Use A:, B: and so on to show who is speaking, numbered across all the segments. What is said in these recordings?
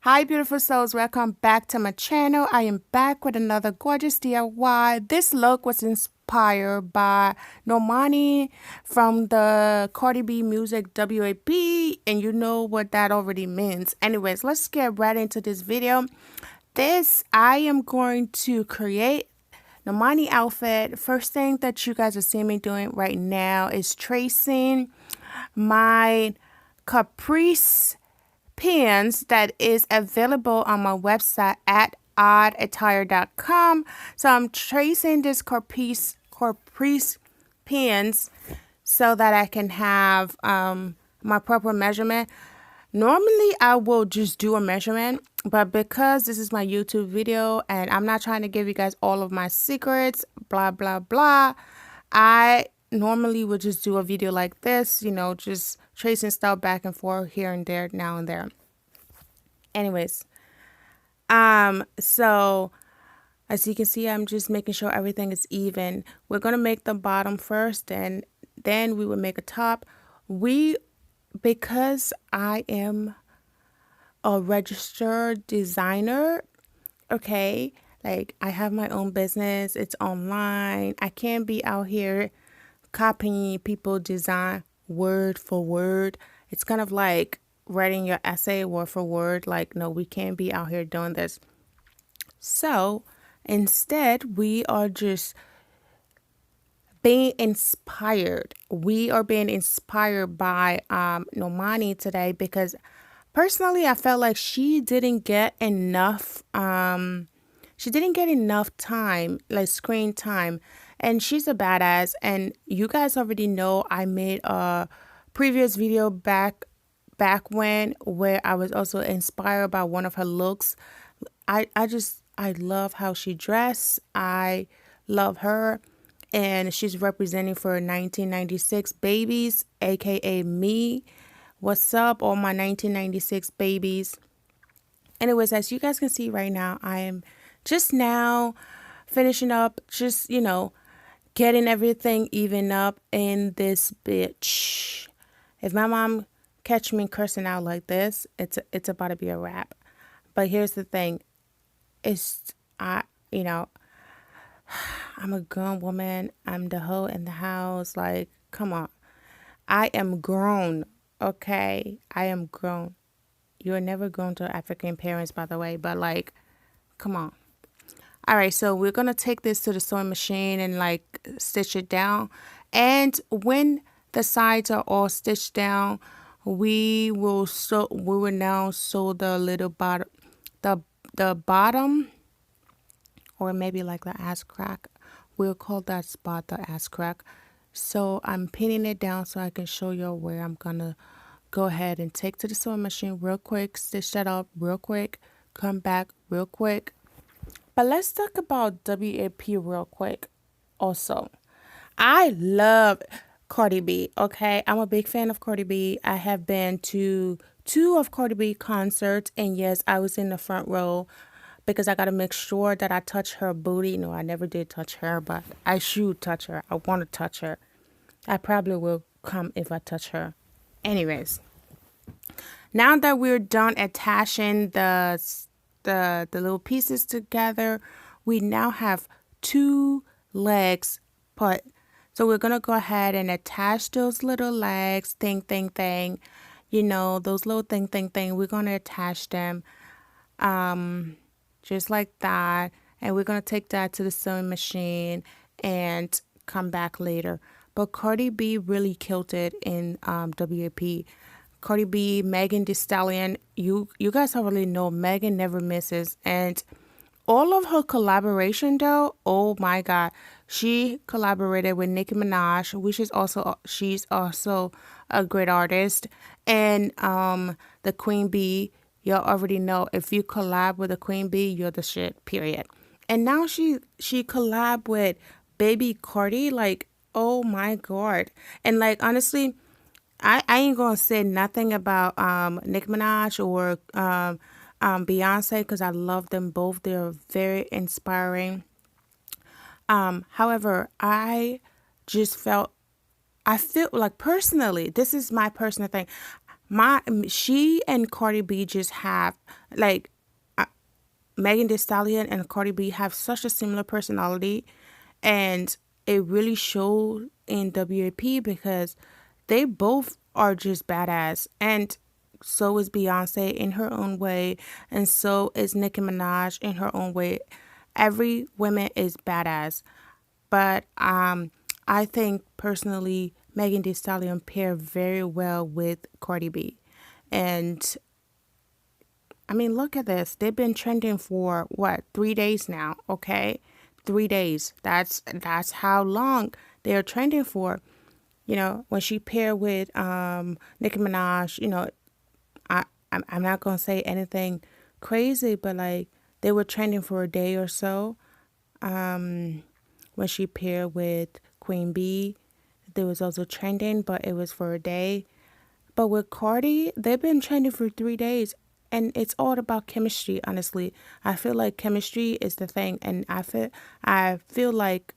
A: Hi beautiful souls, welcome back to my channel. I am back with another gorgeous DIY. This look was inspired by Normani from the CardiB music WAP, and you know what that already means. Anyways, let's get right into this video. I am going to create Normani outfit. First thing that you guys are seeing me doing right now is tracing my caprice pins that is available on my website at oddattire.com. So I'm tracing this caprice pins so that I can have my proper measurement. Normally I will just do a measurement, but because this is my YouTube video and I'm not trying to give you guys all of my secrets, blah blah blah, I normally would just do a video like this, you know, just tracing stuff back and forth here and there, now and there. Anyways, so as you can see, I'm just making sure everything is even. We're gonna make the bottom first, and then we will make a top. Because I am a registered designer, okay, like I have my own business, it's online. I can't be out here copying people design word for word. It's kind of like writing your essay word for word. Like, no, we can't be out here doing this. So instead, we are just being inspired. We are being inspired by Normani today because personally I felt like she didn't get enough time, like screen time, and she's a badass. And you guys already know I made a previous video back when where I was also inspired by one of her looks. I love how she dressed. I love her. And she's representing for 1996 babies, aka me. What's up, all my 1996 babies? Anyways, as you guys can see right now, I am just now finishing up, just, you know, getting everything even up in this bitch. If my mom catch me cursing out like this, it's about to be a wrap. But here's the thing. I'm a grown woman. I'm the hoe in the house. Like, come on. I am grown, okay? I am grown. You're never grown to African parents, by the way, but like, come on. All right, so we're going to take this to the sewing machine and like stitch it down. And when the sides are all stitched down, we will now sew the little bottom, the bottom, or maybe like the ass crack. We'll call that spot the ass crack. So I'm pinning it down so I can show you where I'm gonna go ahead and take to the sewing machine real quick, stitch that up real quick, come back real quick. But let's talk about WAP real quick. Also, I love CardiB, okay? I'm a big fan of CardiB. I have been to 2 of CardiB concerts, and yes, I was in the front row because I got to make sure that I touch her booty. No, I never did touch her, but I should touch her. I want to touch her. I probably will come if I touch her. Anyways, now that we're done attaching the little pieces together, we now have 2 legs put. So we're going to go ahead and attach those little legs, thing. You know, those little thing. We're going to attach them just like that. And we're going to take that to the sewing machine and come back later. But CardiB really killed it in WAP. CardiB, Megan Thee Stallion, you guys already know Megan never misses. And all of her collaboration though, oh my God. She collaborated with Nicki Minaj, which is she's also a great artist. And the Queen Bee, y'all already know if you collab with the Queen Bee, you're the shit, period. And now she collab with Baby Cardi, like, oh my God. And like, honestly, I ain't gonna say nothing about Nicki Minaj or Beyonce because I love them both. They're very inspiring. However, I feel like personally, this is my personal thing. She and Cardi B just have like Megan Thee Stallion and Cardi B have such a similar personality, and it really showed in WAP because they both are just badass, and so is Beyonce in her own way, and so is Nicki Minaj in her own way. Every woman is badass, but I think personally Megan Thee Stallion pair very well with Cardi B, and I mean, look at this. They've been trending for what, 3 days now, okay? 3 days. That's how long they're trending for. You know, when she paired with Nicki Minaj, you know, I'm not gonna say anything crazy, but like they were trending for a day or so. When she paired with Queen B, there was also trending, but it was for a day. But with Cardi, they've been trending for 3 days. And it's all about chemistry, honestly. I feel like chemistry is the thing. And I feel like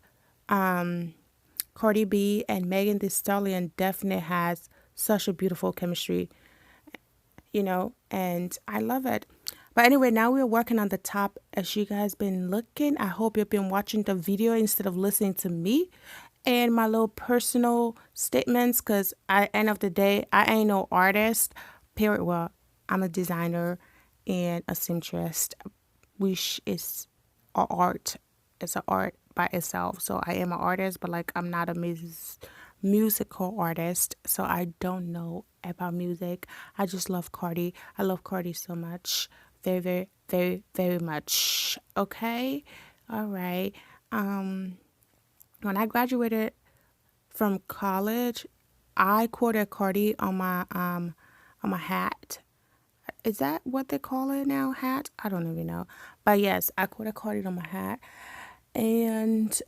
A: Cardi B and Megan Thee Stallion definitely has such a beautiful chemistry, you know, and I love it. But anyway, now we're working on the top. As you guys been looking, I hope you've been watching the video instead of listening to me and my little personal statements, because at the end of the day, I ain't no artist, period. Well, I'm a designer and a seamstress, which is a art. It's an art by itself. So I am an artist, but like I'm not a musical artist. So I don't know about music. I just love Cardi. I love Cardi so much. Very, very, very, very much. Okay? All right. When I graduated from college, I quoted Cardi on my hat. Is that what they call it now? Hat? I don't even know. But yes, I quoted Cardi on my hat. And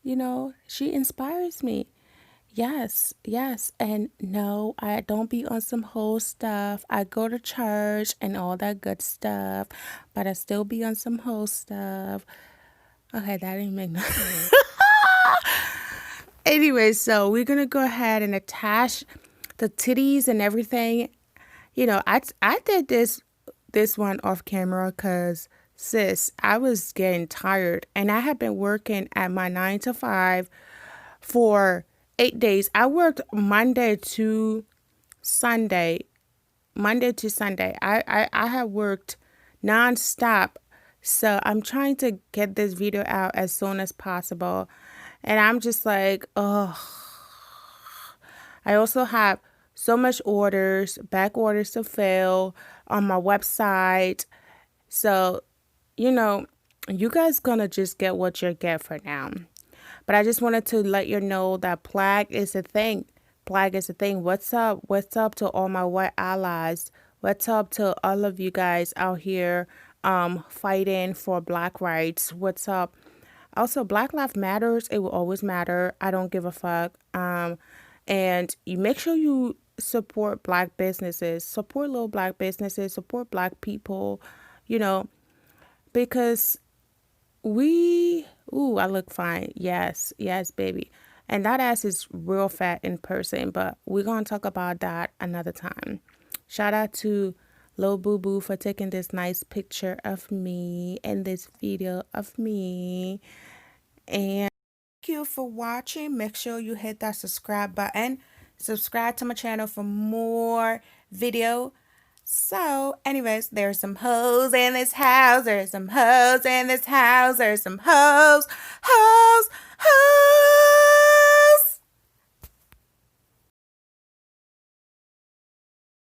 A: you know, she inspires me. Yes, yes. And no, I don't be on some whole stuff. I go to church and all that good stuff, but I still be on some whole stuff. Okay, that didn't make no Anyway, so we're gonna go ahead and attach the titties and everything. You know, I did this one off camera because sis, I was getting tired and I had been working at my 9 to 5 for 8 days. I worked Monday to Sunday. Monday to Sunday. I have worked nonstop. So I'm trying to get this video out as soon as possible. And I'm just like, oh, I also have so much orders, back orders to fill on my website. So, you know, you guys gonna just get what you get for now. But I just wanted to let you know that Plague is a thing. Plague is a thing. What's up? What's up to all my white allies? What's up to all of you guys out here fighting for black rights? What's up? Also, Black Lives Matters. It will always matter. I don't give a fuck. And you make sure you support black businesses, support little black businesses, support black people, you know, because I look fine. Yes, yes, baby. And that ass is real fat in person, but we're going to talk about that another time. Shout out to Lil Boo Boo for taking this nice picture of me and this video of me. And thank you for watching. Make sure you hit that subscribe button. Subscribe to my channel for more video. So, anyways, there's some hoes in this house. There's some hoes in this house. There's some hoes, hoes,